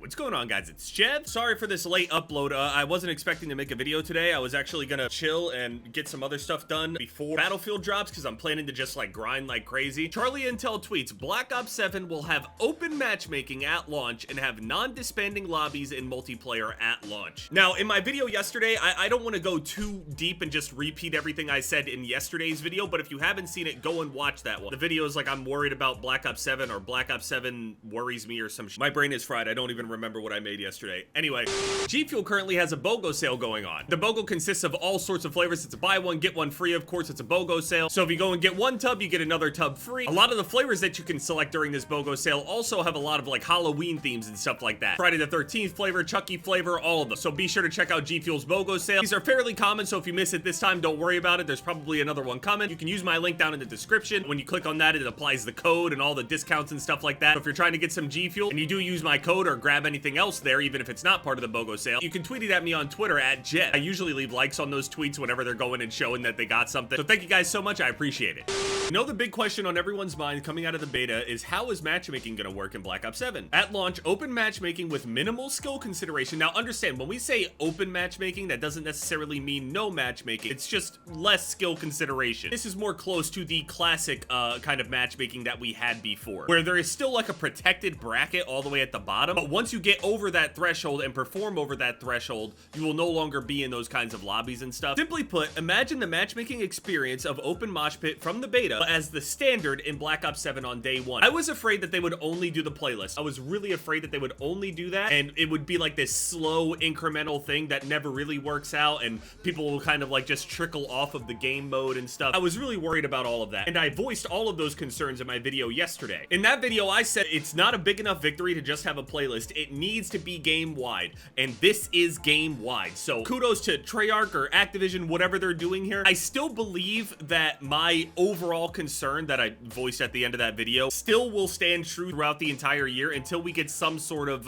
What's going on, guys? It's Jeff. Sorry for this late upload. I wasn't expecting to make a video today. I was actually gonna chill and get some other stuff done before Battlefield drops because I'm planning to just like grind like crazy. Charlie Intel tweets, Black Ops 7 will have open matchmaking at launch and have non-disbanding lobbies in multiplayer at launch. Now, in my video yesterday, I don't want to go too deep and just repeat everything I said in yesterday's video, but if you haven't seen it, go and watch that one. The video is like I'm worried about Black Ops 7 or Black Ops 7 worries me or some shit. My brain is fried. I don't even remember what I made yesterday. Anyway, G Fuel currently has a BOGO sale going on. The BOGO consists of all sorts of flavors. It's a buy one, get one free. Of course, it's a BOGO sale. So if you go and get one tub, you get another tub free. A lot of the flavors that you can select during this BOGO sale also have a lot of like Halloween themes and stuff like that. Friday the 13th flavor, Chucky flavor, all of them. So be sure to check out G Fuel's BOGO sale. These are fairly common, so if you miss it this time, don't worry about it. There's probably another one coming. You can use my link down in the description. When you click on that, it applies the code and all the discounts and stuff like that. So if you're trying to get some G Fuel and you do use my code or grab anything else there, even if it's not part of the BOGO sale, you can tweet it at me on Twitter at Jet. I usually leave likes on those tweets whenever they're going and showing that they got something. So thank you guys so much. I appreciate it. You know, the big question on everyone's mind coming out of the beta is how is matchmaking going to work in Black Ops 7? At launch, open matchmaking with minimal skill consideration. Now understand, when we say open matchmaking, that doesn't necessarily mean no matchmaking. It's just less skill consideration. This is more close to the classic kind of matchmaking that we had before, where there is still like a protected bracket all the way at the bottom, but once you get over that threshold and perform over that threshold, you will no longer be in those kinds of lobbies and stuff. Simply put, imagine the matchmaking experience of open mosh pit from the beta as the standard in Black Ops 7 on day one. I was afraid that they would only do the playlist. I was really afraid that they would only do that and it would be like this slow incremental thing that never really works out and people will kind of like just trickle off of the game mode and stuff. I was really worried about all of that and I voiced all of those concerns in my video yesterday. In that video, I said it's not a big enough victory to just have a playlist. It needs to be game wide, and this is game wide. So kudos to Treyarch or Activision, whatever they're doing here. I still believe that my overall concern that I voiced at the end of that video still will stand true throughout the entire year until we get some sort of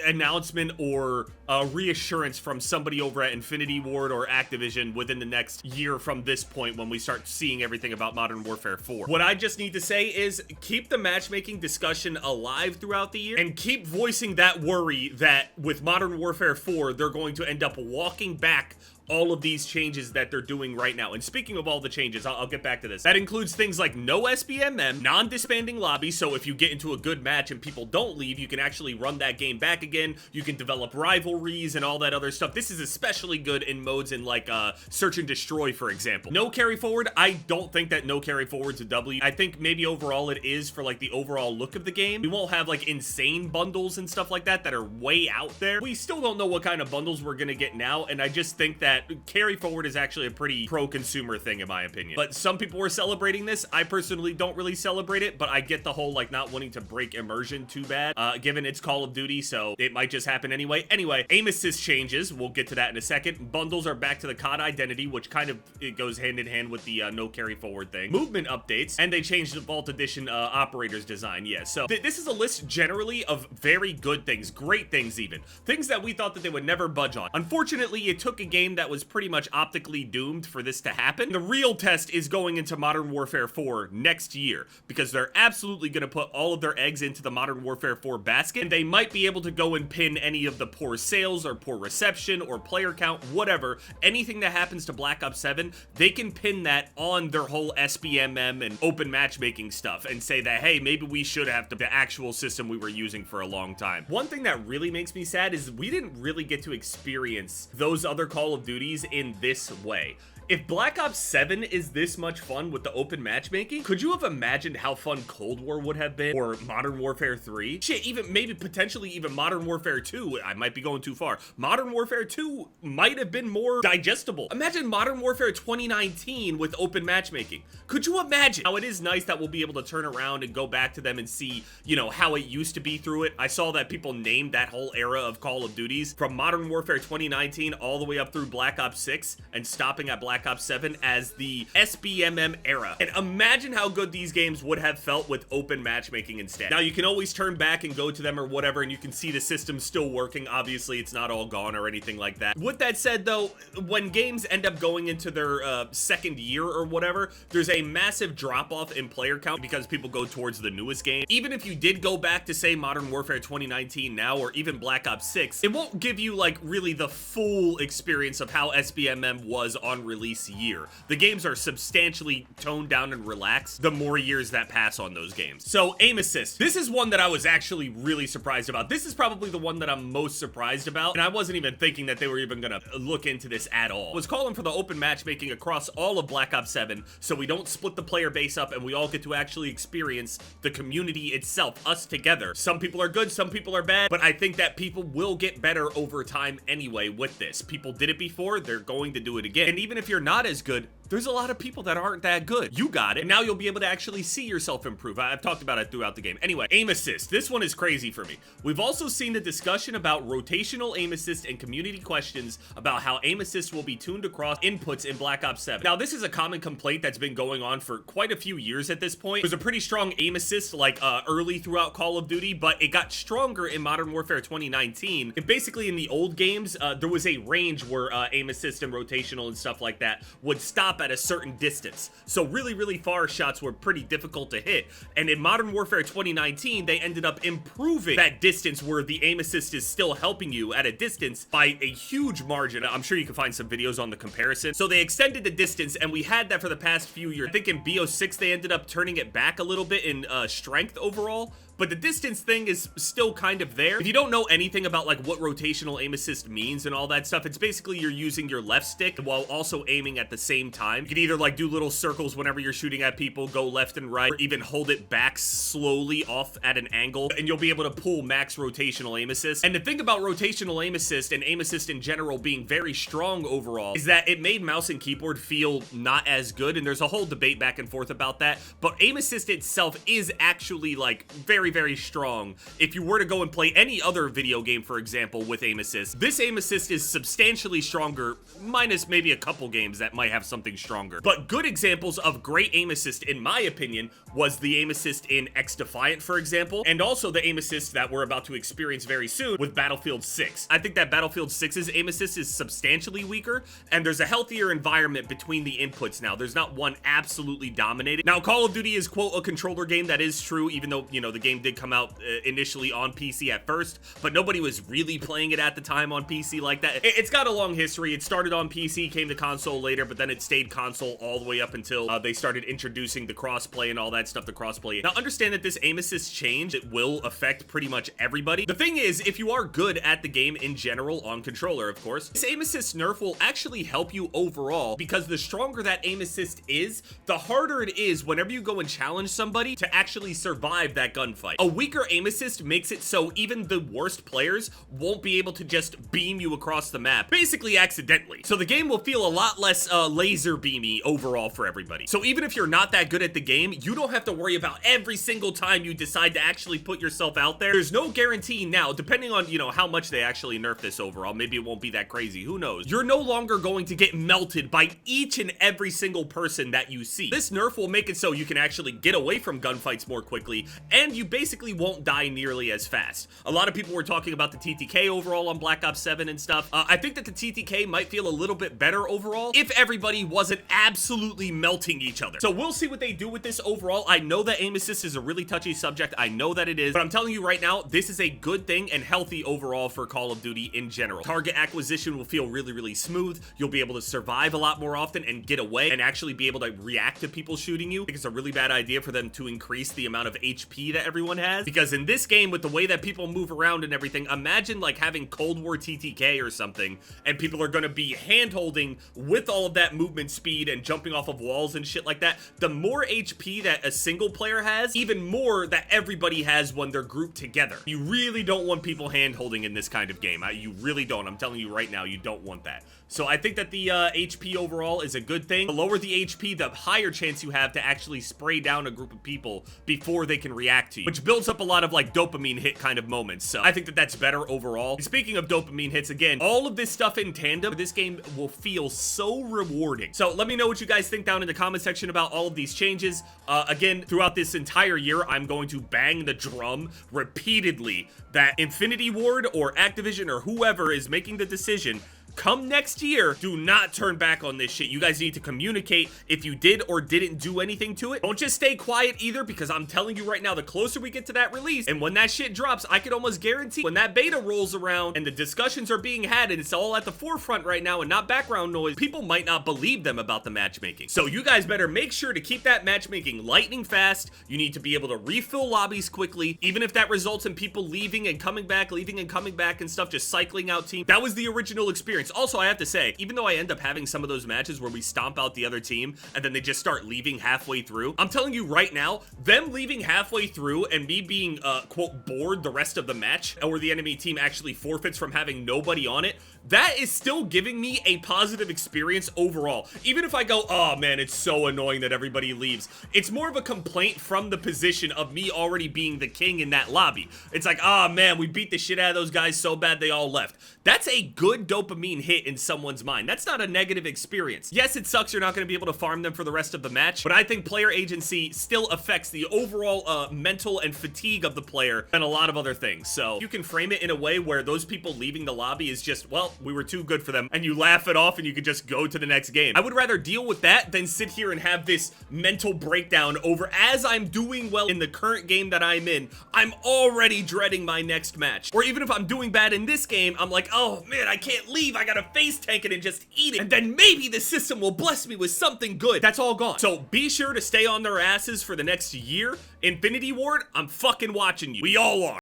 announcement or reassurance from somebody over at Infinity Ward or Activision within the next year from this point when we start seeing everything about Modern Warfare 4. What I just need to say is keep the matchmaking discussion alive throughout the year and keep voicing that worry that with Modern Warfare 4, they're going to end up walking back all of these changes that they're doing right now. And speaking of all the changes, I'll get back to this. That includes things like no SBMM, non-disbanding lobby, so if you get into a good match and people don't leave, you can actually run that game back again. You can develop rivalries and all that other stuff. This is especially good in modes in like Search and Destroy, for example. No carry forward. I don't think that no carry forward's a W. I think maybe overall it is for like the overall look of the game. We won't have like insane bundles and stuff like that are way out there. We still don't know what kind of bundles we're gonna get now, and I just think that carry forward is actually a pretty pro-consumer thing in my opinion. But some people were celebrating this. I personally don't really celebrate it, but I get the whole like not wanting to break immersion too bad, given it's Call of Duty, so it might just happen anyway. Anyway, aim assist changes. We'll get to that in a second. Bundles are back to the COD identity, which kind of it goes hand in hand with the no carry forward thing. Movement updates, and they changed the Vault Edition operators design. Yeah, so this is a list generally of very good things, great things even. Things that we thought that they would never budge on. Unfortunately, it took a game that was pretty much optically doomed for this to happen. The real test is going into Modern Warfare 4 next year because they're absolutely going to put all of their eggs into the Modern Warfare 4 basket, and they might be able to go and pin any of the poor sales or poor reception or player count, whatever, anything that happens to Black Ops 7, they can pin that on their whole SBMM and open matchmaking stuff and say that, hey, maybe we should have the actual system we were using for a long time. One thing that really makes me sad is we didn't really get to experience those other Call of Duties in this way. If Black Ops 7 is this much fun with the open matchmaking, could you have imagined how fun Cold War would have been, or Modern Warfare 3? Shit, even maybe potentially even Modern Warfare 2. I might be going too far. Modern Warfare 2 might have been more digestible. Imagine Modern Warfare 2019 with open matchmaking. Could you imagine? Now, it is nice that we'll be able to turn around and go back to them and see, you know, how it used to be through it. I saw that people named that whole era of Call of Duties from Modern Warfare 2019 all the way up through Black Ops 6 and stopping at Black Black Ops 7 as the SBMM era. And imagine how good these games would have felt with open matchmaking instead. Now, you can always turn back and go to them or whatever, and you can see the system still working. Obviously, it's not all gone or anything like that. With that said, though, when games end up going into their second year or whatever, there's a massive drop-off in player count because people go towards the newest game. Even if you did go back to, say, Modern Warfare 2019 now, or even Black Ops 6, it won't give you, like, really the full experience of how SBMM was on release year. The games are substantially toned down and relaxed the more years that pass on those games. So, aim assist. This is one that I was actually really surprised about. This is probably the one that I'm most surprised about, and I wasn't even thinking that they were even gonna look into this at all. I was calling for the open matchmaking across all of Black Ops 7, so we don't split the player base up and we all get to actually experience the community itself, us together. Some people are good, some people are bad, but I think that people will get better over time anyway with this. People did it before, they're going to do it again. And even if you're not as good, there's a lot of people that aren't that good. You got it. And now you'll be able to actually see yourself improve. I've talked about it throughout the game. Anyway, aim assist. This one is crazy for me. We've also seen the discussion about rotational aim assist and community questions about how aim assist will be tuned across inputs in Black Ops 7. Now, this is a common complaint that's been going on for quite a few years at this point. There's a pretty strong aim assist like early throughout Call of Duty, but it got stronger in Modern Warfare 2019. And basically in the old games, there was a range where aim assist and rotational and stuff like that would stop at a certain distance. So really far shots were pretty difficult to hit. And in Modern Warfare 2019, they ended up improving that distance where the aim assist is still helping you at a distance by a huge margin. I'm sure you can find some videos on the comparison. So they extended the distance, and we had that for the past few years. I think in BO6, they ended up turning it back a little bit in strength overall. But the distance thing is still kind of there. If you don't know anything about like what rotational aim assist means and all that stuff, it's basically you're using your left stick while also aiming at the same time. You can either like do little circles whenever you're shooting at people, go left and right, or even hold it back slowly off at an angle, and you'll be able to pull max rotational aim assist. And the thing about rotational aim assist and aim assist in general being very strong overall is that it made mouse and keyboard feel not as good, and there's a whole debate back and forth about that. But aim assist itself is actually like very strong. If you were to go and play any other video game, for example, with aim assist, this aim assist is substantially stronger, minus maybe a couple games that might have something stronger. But good examples of great aim assist, in my opinion, was the aim assist in X Defiant, for example, and also the aim assist that we're about to experience very soon with Battlefield 6. I think that Battlefield 6's aim assist is substantially weaker, and there's a healthier environment between the inputs now. There's not one absolutely dominating. Now, Call of Duty is, quote, a controller game. That is true, even though, you know, the game did come out initially on PC at first, but nobody was really playing it at the time on PC like that. It's got a long history. It started on PC, came to console later, but then it stayed console all the way up until they started introducing the crossplay and all that stuff, the crossplay. Now, understand that this aim assist change, it will affect pretty much everybody. The thing is, if you are good at the game in general, on controller, of course, this aim assist nerf will actually help you overall, because the stronger that aim assist is, the harder it is whenever you go and challenge somebody to actually survive that gunfight. A weaker aim assist makes it so even the worst players won't be able to just beam you across the map, basically accidentally. So the game will feel a lot less laser beamy overall for everybody. So even if you're not that good at the game, you don't have to worry about every single time you decide to actually put yourself out there. There's no guarantee now, depending on, you know, how much they actually nerf this overall. Maybe it won't be that crazy, who knows? You're no longer going to get melted by each and every single person that you see. This nerf will make it so you can actually get away from gunfights more quickly, and you basically won't die nearly as fast. A lot of people were talking about the TTK overall on Black Ops 7 and stuff. I think that the TTK might feel a little bit better overall if everybody wasn't absolutely melting each other. So we'll see what they do with this overall. I know that aim assist is a really touchy subject. I know that it is, but I'm telling you right now, this is a good thing and healthy overall for Call of Duty in general. Target acquisition will feel really smooth. You'll be able to survive a lot more often and get away and actually be able to react to people shooting you. I think it's a really bad idea for them to increase the amount of HP that everyone has, because in this game, with the way that people move around and everything, imagine like having Cold War TTK or something, and people are going to be hand-holding with all of that movement speed and jumping off of walls and shit like that. The more HP that a single player has, even more that everybody has when they're grouped together. You really don't want people hand-holding in this kind of game. You really don't. I'm telling you right now, you don't want that. So I think that the HP overall is a good thing. The lower the HP, the higher chance you have to actually spray down a group of people before they can react to you. which builds up a lot of like dopamine hit kind of moments. So I think that that's better overall. And speaking of dopamine hits, again, all of this stuff in tandem, this game will feel so rewarding. So let me know what you guys think down in the comment section about all of these changes. Again, throughout this entire year, I'm going to bang the drum repeatedly that Infinity Ward or Activision or whoever is making the decision, come next year, do not turn back on this shit. You guys need to communicate if you did or didn't do anything to it. Don't just stay quiet either, because I'm telling you right now, the closer we get to that release, and when that shit drops, I can almost guarantee when that beta rolls around and the discussions are being had and it's all at the forefront right now and not background noise, people might not believe them about the matchmaking. So you guys better make sure to keep that matchmaking lightning fast. You need to be able to refill lobbies quickly, even if that results in people leaving and coming back, leaving and coming back and stuff, just cycling out teams. That was the original experience. Also, I have to say, even though I end up having some of those matches where we stomp out the other team and then they just start leaving halfway through, I'm telling you right now, them leaving halfway through and me being, quote, bored the rest of the match, or the enemy team actually forfeits from having nobody on it, that is still giving me a positive experience overall. Even if I go, oh man, it's so annoying that everybody leaves, it's more of a complaint from the position of me already being the king in that lobby. It's like, oh man, we beat the shit out of those guys so bad they all left. That's a good dopamine hit in someone's mind. That's not a negative experience. Yes, it sucks you're not going to be able to farm them for the rest of the match, but I think player agency still affects the overall mental and fatigue of the player and a lot of other things. So you can frame it in a way where those people leaving the lobby is just, well, we were too good for them, and you laugh it off and you could just go to the next game. I would rather deal with that than sit here and have this mental breakdown over, as I'm doing well in the current game that I'm in, I'm already dreading my next match. Or even if I'm doing bad in this game, I'm like, oh man, I can't leave, I gotta face tank it and just eat it, and then maybe the system will bless me with something good. That's all gone. So be sure to stay on their asses for the next year. Infinity Ward, I'm fucking watching you. We all are.